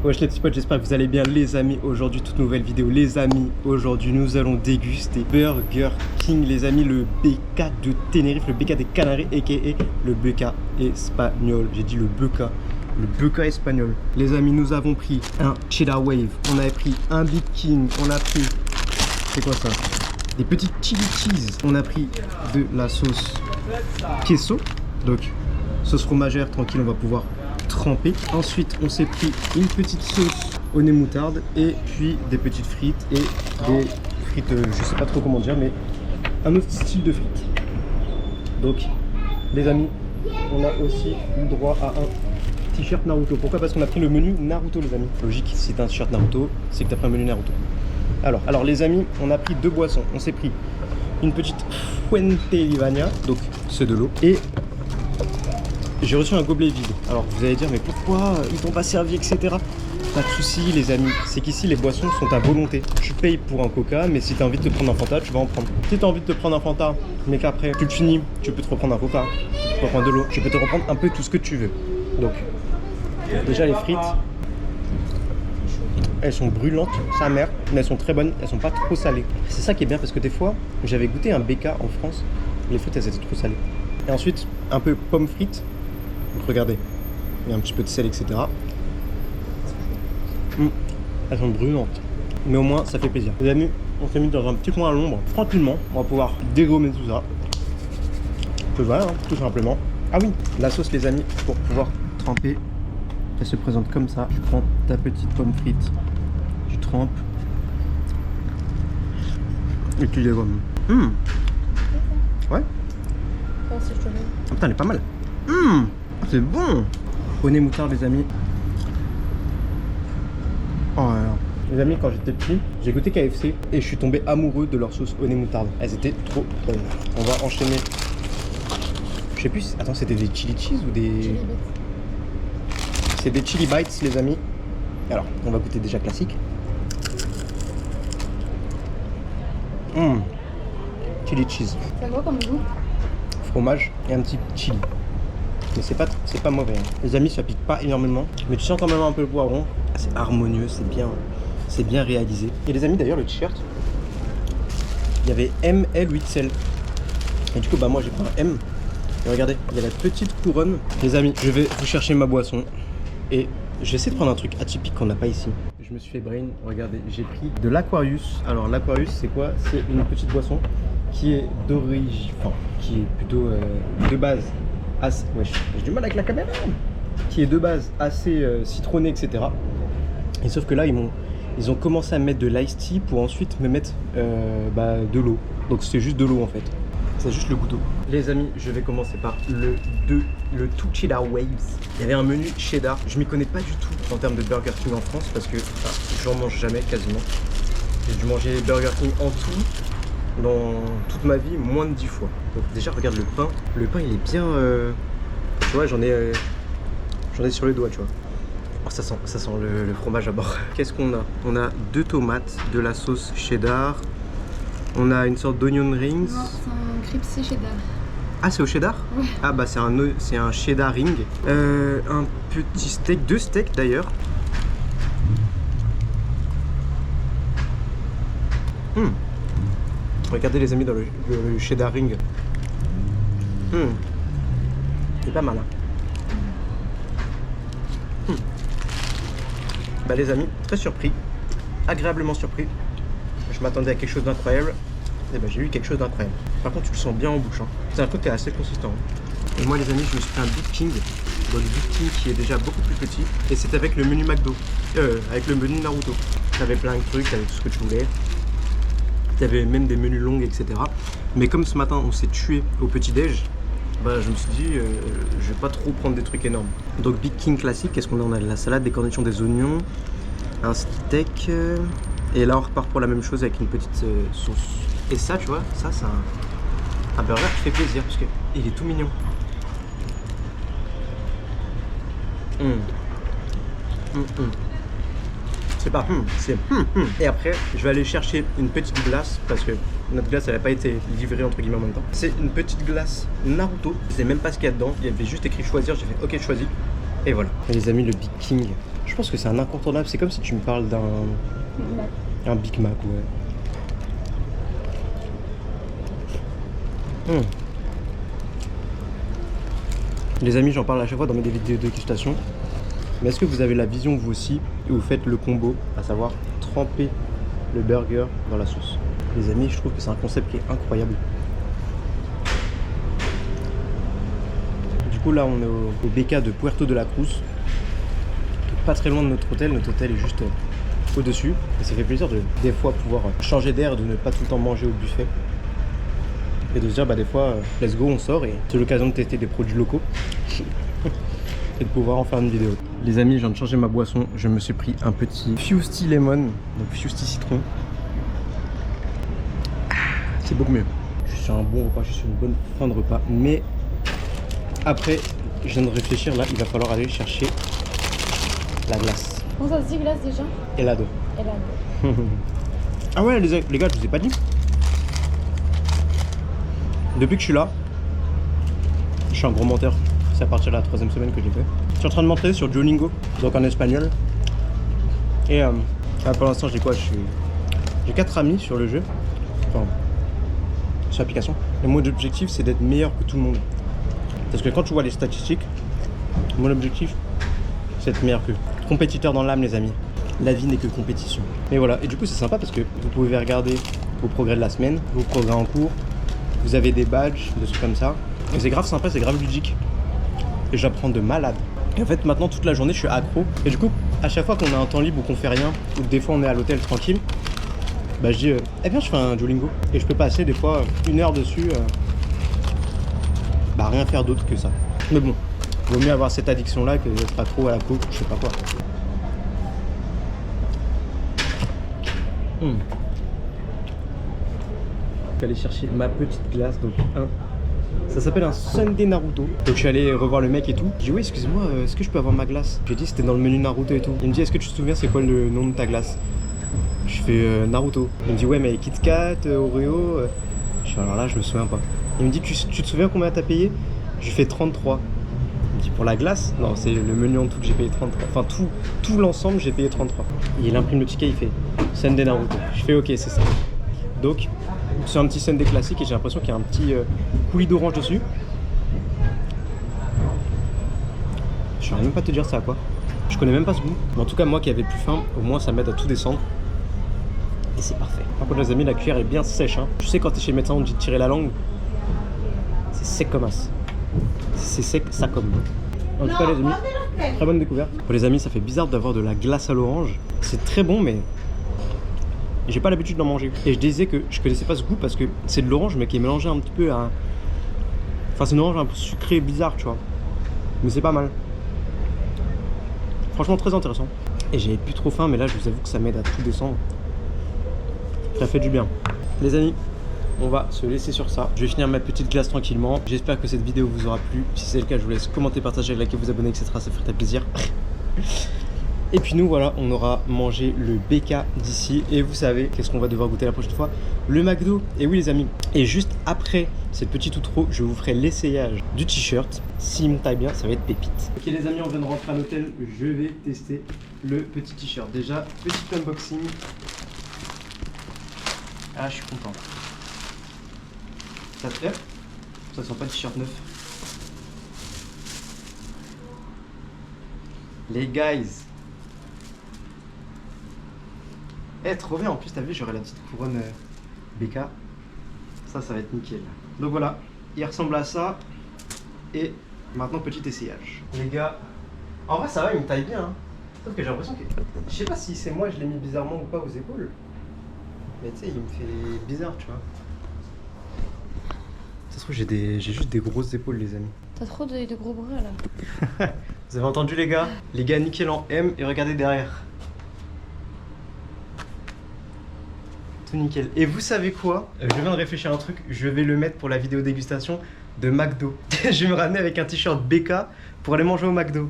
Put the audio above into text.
Wesh les petits potes, j'espère que vous allez bien les amis. Aujourd'hui, toute nouvelle vidéo les amis. Aujourd'hui, nous allons déguster Burger King les amis, le BK de Tenerife, le BK des Canaries, a.k.a. le BK espagnol. J'ai dit le BK espagnol. Les amis, nous avons pris un Cheddar Wave, on avait pris un Big King, on a pris, c'est quoi ça? Des petites chili cheese. On a pris de la sauce queso, donc sauce fromagère, tranquille, on va pouvoir trempé. Ensuite, on s'est pris une petite sauce au nez moutarde et puis des petites frites et des frites, je sais pas trop comment dire, mais un autre style de frites. Donc, les amis, on a aussi eu droit à un t-shirt Naruto. Pourquoi? Parce qu'on a pris le menu Naruto, les amis. Logique, si t'as un t-shirt Naruto, c'est que t'as pris un menu Naruto. Alors les amis, on a pris deux boissons. On s'est pris une petite Fuente Livania, donc c'est de l'eau, et j'ai reçu un gobelet vide. Alors vous allez dire mais pourquoi ils t'ont pas servi, etc. Pas de soucis les amis, c'est qu'ici les boissons sont à volonté. Tu payes pour un coca, mais si tu as envie de te prendre un Fanta, tu vas en prendre. Si tu as envie de te prendre un Fanta, mais qu'après tu le finis, tu peux te reprendre un coca, tu peux te reprendre de l'eau, tu peux te reprendre un peu tout ce que tu veux. Donc déjà les frites, elles sont brûlantes, sa mère, mais elles sont très bonnes, elles sont pas trop salées. C'est ça qui est bien parce que des fois, j'avais goûté un BK en France, les frites elles étaient trop salées. Et ensuite, un peu pommes frites. Donc regardez, il y a un petit peu de sel, etc. Elles sont brûlantes. Mais au moins, ça fait plaisir. Les amis, on s'est mis dans un petit coin à l'ombre. Tranquillement, on va pouvoir dégommer tout ça. Voilà, hein, tout simplement. Ah oui, la sauce, les amis, pour pouvoir tremper, elle se présente comme ça. Tu prends ta petite pomme frite, tu trempes, et tu dégommes. Ouais. Oh, c'est chaud. Oh, putain, elle est pas mal. C'est bon. Au nez moutarde les amis. Oh là là. Les amis, quand j'étais petit, j'ai goûté KFC et je suis tombé amoureux de leur sauce au nez moutarde. Elles étaient trop bonnes. On va enchaîner. Je sais plus. Attends, c'était des chili cheese ou des... C'est des chili bites les amis. Alors, on va goûter déjà classique. Chili cheese. Ça va comme goût? Fromage et un petit chili. Mais c'est pas mauvais. Hein. Les amis, ça pique pas énormément. Mais tu sens quand même un peu le poivron. C'est harmonieux, c'est bien réalisé. Et les amis, d'ailleurs, le t-shirt, il y avait M, L, 8L. Et du coup, bah moi j'ai pris un M. Et regardez, il y a la petite couronne. Les amis, je vais vous chercher ma boisson. Et je vais essayer de prendre un truc atypique qu'on n'a pas ici. Je me suis fait brain. Regardez, j'ai pris de l'Aquarius. Alors l'Aquarius, c'est quoi? C'est une petite boisson qui est d'origine, enfin, qui est plutôt de base. Ouais, j'ai du mal avec la caméra. Qui est de base assez citronné, etc. Et sauf que là, ils ont commencé à mettre de l'ice tea pour ensuite me mettre de l'eau. Donc c'est juste de l'eau en fait. C'est juste le goût d'eau. Les amis, je vais commencer par le Two Cheddar Waves. Il y avait un menu cheddar. Je m'y connais pas du tout en termes de Burger King en France parce que j'en mange jamais quasiment. J'ai dû manger Burger King en tout dans toute ma vie moins de 10 fois. Donc déjà regarde le pain. Le pain il est bien tu vois j'en ai sur les doigts tu vois. Oh, ça sent le fromage à bord. Qu'est-ce qu'on a? On a 2 tomates, de la sauce cheddar. On a une sorte d'onion rings. Non, c'est un cripsé cheddar. Ah c'est au cheddar? Ouais. Ah bah c'est un cheddar ring. Un petit steak, 2 steaks d'ailleurs. Regardez les amis dans le cheddar ring. C'est pas mal hein. Bah les amis, très surpris. Agréablement surpris. Je m'attendais à quelque chose d'incroyable. Et bah j'ai eu quelque chose d'incroyable. Par contre tu le sens bien en bouche hein. C'est un truc qui est assez consistant hein. Et moi les amis je me suis pris un Big King. Donc Big King qui est déjà beaucoup plus petit. Et c'est avec le menu McDo. Avec le menu Naruto. T'avais plein de trucs, t'avais tout ce que tu voulais. T'avais même des menus longs, etc. Mais comme ce matin on s'est tué au petit-déj, bah je me suis dit je vais pas trop prendre des trucs énormes. Donc Big King classique, qu'est-ce qu'on a? On a de la salade, des cornichons, des oignons, un steak. Et là on repart pour la même chose avec une petite sauce. Et ça tu vois, ça c'est un burger qui fait plaisir parce que il est tout mignon. C'est pas c'est Et après je vais aller chercher une petite glace parce que notre glace elle n'a pas été livrée entre guillemets en même temps. C'est une petite glace Naruto. Je sais même pas ce qu'il y a dedans. Il y avait juste écrit choisir. J'ai fait ok choisis. Et voilà. Et les amis, le Big King Je pense que c'est un incontournable. C'est comme si tu me parles d'un un Big Mac, ouais. Les amis, j'en parle à chaque fois dans mes vidéos de dégustation. Mais est-ce que vous avez la vision vous aussi et vous faites le combo, à savoir tremper le burger dans la sauce? Les amis, je trouve que c'est un concept qui est incroyable. Du coup là on est au BK de Puerto de la Cruz, pas très loin de notre hôtel. Notre hôtel est juste au-dessus. Et ça fait plaisir de des fois pouvoir changer d'air, de ne pas tout le temps manger au buffet. Et de se dire bah des fois let's go, on sort et c'est l'occasion de tester des produits locaux et de pouvoir en faire une vidéo. Les amis, je viens de changer ma boisson, je me suis pris un petit Fusti Lemon, donc Fusti citron. C'est beaucoup mieux. Je suis sur un bon repas, je suis sur une bonne fin de repas, mais après je viens de réfléchir, là il va falloir aller chercher la glace. Comment ça se dit glace déjà? Helado. Helado. Ah ouais les gars, je vous ai pas dit. Depuis que je suis là, je suis un gros menteur. C'est à partir de la 3e semaine que j'ai fait. Je suis en train de m'entraîner sur Duolingo, donc en espagnol. Et pour l'instant, j'ai quoi? J'ai 4 amis sur le jeu, enfin sur l'application. Et mon objectif, c'est d'être meilleur que tout le monde. Parce que quand tu vois les statistiques, mon objectif, c'est d'être meilleur qu'eux. Compétiteur dans l'âme, les amis. La vie n'est que compétition. Et voilà. Et du coup, c'est sympa parce que vous pouvez regarder vos progrès de la semaine, vos progrès en cours. Vous avez des badges, des trucs comme ça. Et c'est grave sympa, c'est grave ludique. Et j'apprends de malade. Et en fait, maintenant, toute la journée, je suis accro. Et du coup, à chaque fois qu'on a un temps libre ou qu'on fait rien, ou des fois on est à l'hôtel tranquille, bah je dis, eh bien, je fais un Duolingo. Et je peux passer des fois 1 heure dessus, bah rien faire d'autre que ça. Mais bon, vaut mieux avoir cette addiction-là que d'être accro à la coke, je sais pas quoi. Je vais aller chercher ma petite glace, donc ça s'appelle un Sunday Naruto. Donc je suis allé revoir le mec et tout. J'ai dit oui, excuse-moi, est-ce que je peux avoir ma glace? J'ai dit c'était dans le menu Naruto et tout. Il me dit est-ce que tu te souviens c'est quoi le nom de ta glace? Je fais Naruto. Il me dit ouais mais Kit Kat, Oreo. Je fais alors là je me souviens pas. Il me dit tu te souviens combien t'as payé? Je lui fais 33. Il me dit pour la glace? Non, c'est le menu en tout que j'ai payé 33. Enfin tout l'ensemble j'ai payé 33. Et il imprime le ticket, il fait Sunday Naruto. Je fais ok c'est ça. Donc c'est un petit Sunday classique et j'ai l'impression qu'il y a un petit coulis d'orange dessus. Je saurais même pas te dire ça à quoi. Je connais même pas ce goût. Mais en tout cas moi qui avais plus faim, au moins ça m'aide à tout descendre. Et c'est parfait. Par contre les amis, la cuillère est bien sèche. Hein. Tu sais quand t'es chez le médecin on te dit de tirer la langue. C'est sec comme as. C'est sec, ça comme. En tout cas les amis, très bonne découverte. Pour les amis, ça fait bizarre d'avoir de la glace à l'orange. C'est très bon mais j'ai pas l'habitude d'en manger. Et je disais que je connaissais pas ce goût parce que c'est de l'orange mais qui est mélangé un petit peu à... Enfin c'est une orange un peu sucrée, bizarre tu vois. Mais c'est pas mal. Franchement très intéressant. Et j'avais plus trop faim mais là je vous avoue que ça m'aide à tout descendre. Ça fait du bien. Les amis, on va se laisser sur ça. Je vais finir ma petite glace tranquillement. J'espère que cette vidéo vous aura plu. Si c'est le cas, je vous laisse commenter, partager, liker, vous abonner, etc. Ça ferait plaisir. Et puis nous voilà, on aura mangé le BK d'ici. Et vous savez, qu'est-ce qu'on va devoir goûter la prochaine fois? Le McDo. Et oui les amis. Et juste après cette petite outro, je vous ferai l'essayage du t-shirt. S'il me taille bien, ça va être pépite. Ok les amis, on vient de rentrer à l'hôtel. Je vais tester le petit t-shirt. Déjà, petit unboxing. Ah, je suis content. Ça te plaît? Ça sent pas le t-shirt neuf. Les guys. Eh, trop bien. En plus, t'as vu, j'aurai la petite couronne BK. Ça va être nickel. Donc voilà, il ressemble à ça. Et maintenant, petit essayage. Les gars, en vrai, ça va, il me taille bien. Hein. Sauf que j'ai l'impression que... Je sais pas si c'est moi, je l'ai mis bizarrement ou pas aux épaules. Mais tu sais, il me fait bizarre, tu vois. Ça se trouve, j'ai juste des grosses épaules, les amis. T'as trop de gros bras là. Vous avez entendu, les gars? Les gars, nickel en M et regardez derrière. Tout nickel. Et vous savez quoi? Je viens de réfléchir à un truc. Je vais le mettre pour la vidéo dégustation de McDo. Je vais me ramener avec un t-shirt BK pour aller manger au McDo.